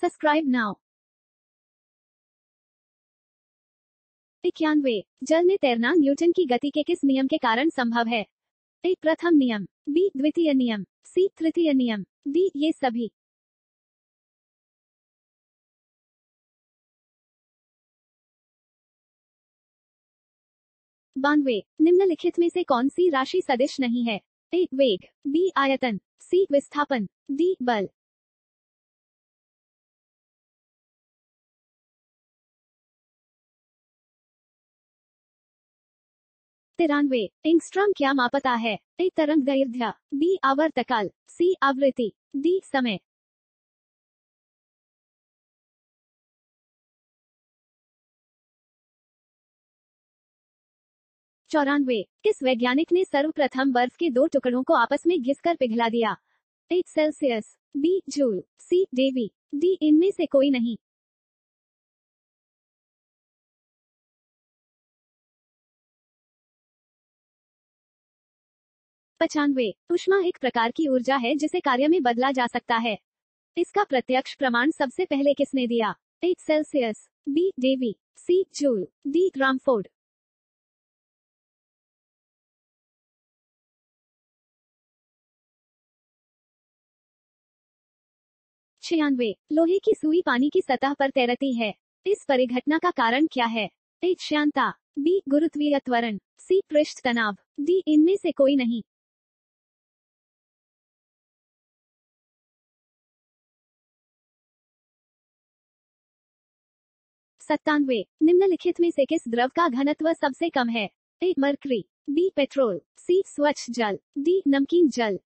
Subscribe now. 91 जल में तैरना न्यूटन की गति के किस नियम के कारण संभव है? ए प्रथम नियम, बी द्वितीय नियम, सी तृतीय नियम, डी ये सभी। बानवे निम्नलिखित में से कौन सी राशि सदिश नहीं है? ए वेग, बी आयतन, सी विस्थापन, डी बल। तिरानवे एंगस्ट्रॉम क्या मापता है? ए तरंग दैर्ध्य, बी आवर्तकाल, सी आवृत्ति, डी समय। चौरानवे किस वैज्ञानिक ने सर्वप्रथम बर्फ के दो टुकड़ों को आपस में घिसकर पिघला दिया? ए सेल्सियस, बी जूल, सी डेवी, डी इनमें से कोई नहीं। पचानवे ऊष्मा एक प्रकार की ऊर्जा है जिसे कार्य में बदला जा सकता है। इसका प्रत्यक्ष प्रमाण सबसे पहले किसने दिया? ए सेल्सियस, बी डेवी, सी जूल, डी रामफोर्ड। 96 लोहे की सुई पानी की सतह पर तैरती है। इस परिघटना का कारण क्या है? ए श्यानता, बी गुरुत्वीय त्वरण, सी पृष्ठ तनाव, डी इनमें से कोई नहीं। सत्तानवे निम्नलिखित में से किस द्रव का घनत्व सबसे कम है? ए मरकरी, बी पेट्रोल, सी स्वच्छ जल, डी नमकीन जल।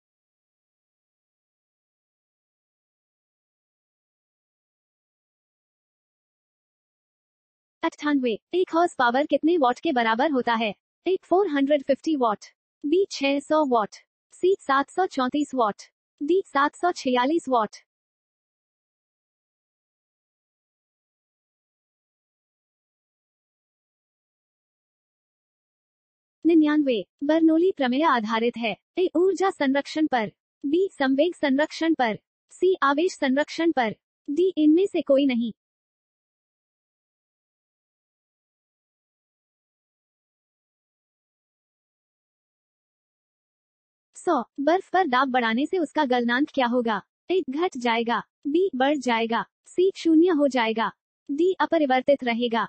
98 एक हॉर्स पावर कितने वॉट के बराबर होता है? A 450 watt, B 600 watt, C 734 watt, D 746 watt. 99 Bernoulli प्रमेय आधारित है। ए ऊर्जा संरक्षण पर, बी संवेग संरक्षण पर, सी आवेश संरक्षण पर, डी इनमें से कोई नहीं। 100 बर्फ पर दाब बढ़ाने से उसका गलनांक क्या होगा? ए घट जाएगा, बी बढ़ जाएगा, सी शून्य हो जाएगा, डी अपरिवर्तित रहेगा।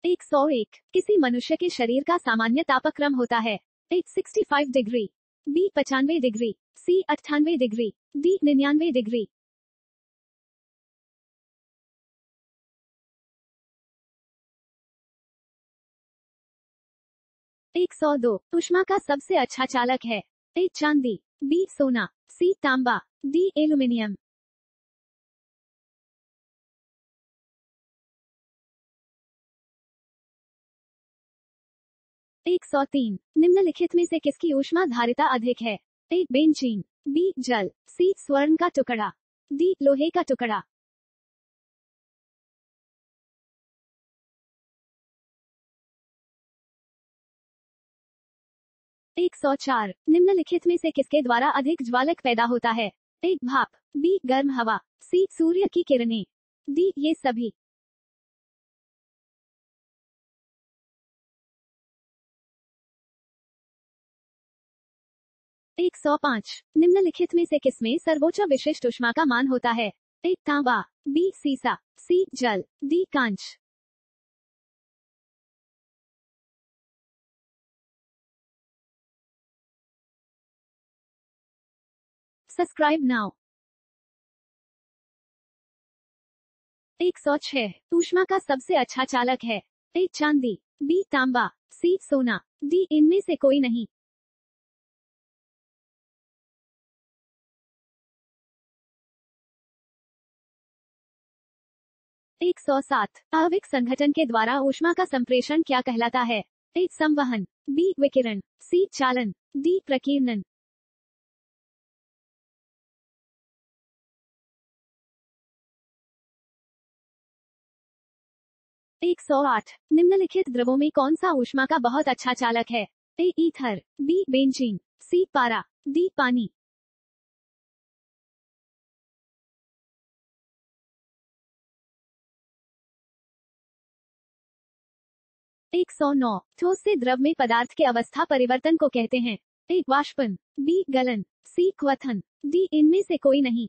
101 किसी मनुष्य के शरीर का सामान्य तापक्रम होता है? ए 65 डिग्री, बी 95 डिग्री, सी 98 डिग्री, डी 99 डिग्री। 102 ऊष्मा का सबसे अच्छा चालक है? ए चांदी, बी सोना, सी तांबा, डी एल्यूमिनियम। 103 निम्नलिखित में से किसकी ऊष्मा धारिता अधिक है? ए बेंजीन, बी जल, सी स्वर्ण का टुकड़ा, डी लोहे का टुकड़ा। 104 निम्नलिखित में से किसके द्वारा अधिक ज्वालक पैदा होता है? ए भाप, बी गर्म हवा, सी सूर्य की किरणें, डी ये सभी। 105 निम्नलिखित में से किसमें सर्वोच्च विशिष्ट ऊष्मा का मान होता है? ए तांबा, बी सीसा, सी जल, डी कांच। 'Subscribe now. 106 ऊष्मा का सबसे अच्छा चालक है? ए चांदी, बी तांबा, सी सोना, डी इनमें से कोई नहीं। 107 आणविक संगठन के द्वारा ऊष्मा का संप्रेषण क्या कहलाता है? ए संवहन, बी विकिरण, सी चालन, डी प्रकीर्णन। 108 निम्नलिखित द्रवों में कौन सा ऊष्मा का बहुत अच्छा चालक है? ए ईथर, बी बेंजीन, सी पारा, डी पानी। 109 ठोस से द्रव में पदार्थ के अवस्था परिवर्तन को कहते हैं। ए वाष्पन, बी गलन, सी क्वथन, डी इनमें से कोई नहीं।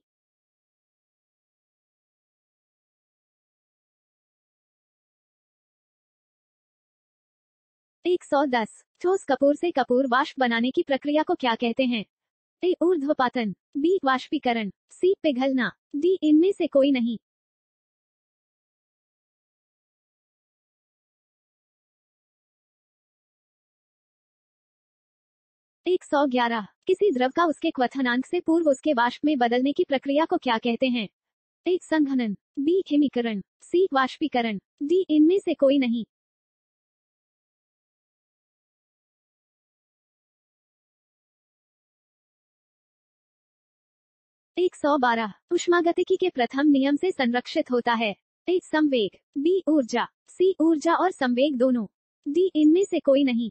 110 ठोस कपूर से कपूर वाष्प बनाने की प्रक्रिया को क्या कहते हैं? ए ऊर्ध्वपातन, बी वाष्पीकरण, सी पिघलना, डी इनमें से कोई नहीं। 111 किसी द्रव का उसके क्वथनांक से पूर्व उसके वाष्प में बदलने की प्रक्रिया को क्या कहते हैं? ए संघनन, बी हिमीकरण, सी वाष्पीकरण, डी इनमें से कोई नहीं। 112 ऊष्मागतिकी के प्रथम नियम से संरक्षित होता है। ए संवेग, बी ऊर्जा, सी ऊर्जा और संवेग दोनों, डी इनमें से कोई नहीं।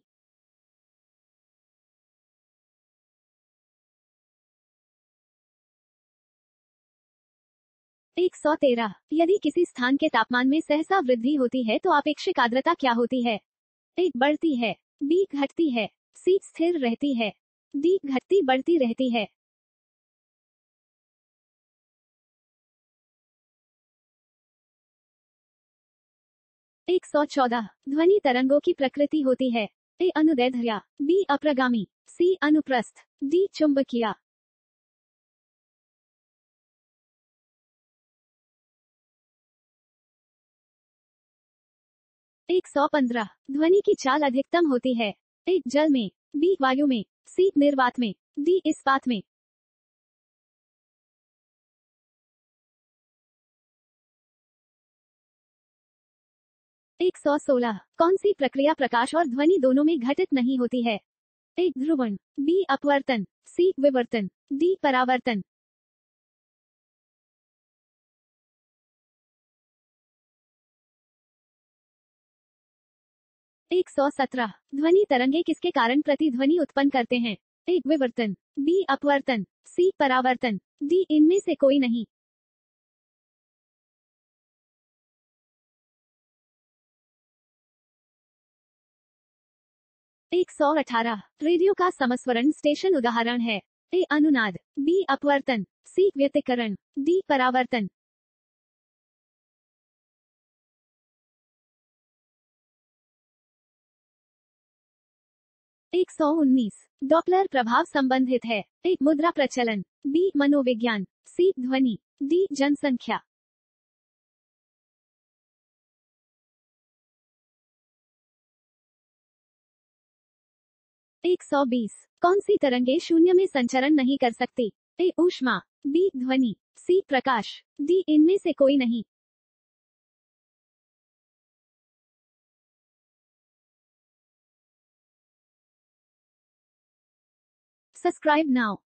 113 यदि किसी स्थान के तापमान में सहसा वृद्धि होती है तो आपेक्षिक आर्द्रता क्या होती है? ए बढ़ती है, बी घटती है, सी स्थिर रहती है, डी घटती बढ़ती रहती है। 114 ध्वनि तरंगों की प्रकृति होती है। ए अनुदैर्ध्य, बी अप्रगामी, सी अनुप्रस्थ, डी चुंबकीय। 115 ध्वनि की चाल अधिकतम होती है। ए जल में, बी वायु में, सी निर्वात में, डी इस्पात में। 116 कौन सी प्रक्रिया प्रकाश और ध्वनि दोनों में घटित नहीं होती है? ए ध्रुवण, बी अपवर्तन, सी विवर्तन, डी परावर्तन। 117 ध्वनि तरंगे किसके कारण प्रतिध्वनि उत्पन्न करते हैं? ए विवर्तन, बी अपवर्तन, सी परावर्तन, डी इनमें से कोई नहीं। 118 रेडियो का समस्वरण स्टेशन उदाहरण है। ए अनुनाद, बी अपवर्तन, सी व्यतिकरण, डी परावर्तन। 119 डॉपलर प्रभाव संबंधित है। ए मुद्रा प्रचलन, बी मनोविज्ञान, सी ध्वनि, डी जनसंख्या। 120 कौन सी तरंगे शून्य में संचरण नहीं कर सकती? ए ऊष्मा, बी ध्वनि, सी प्रकाश, डी इनमें से कोई नहीं। 'Subscribe now'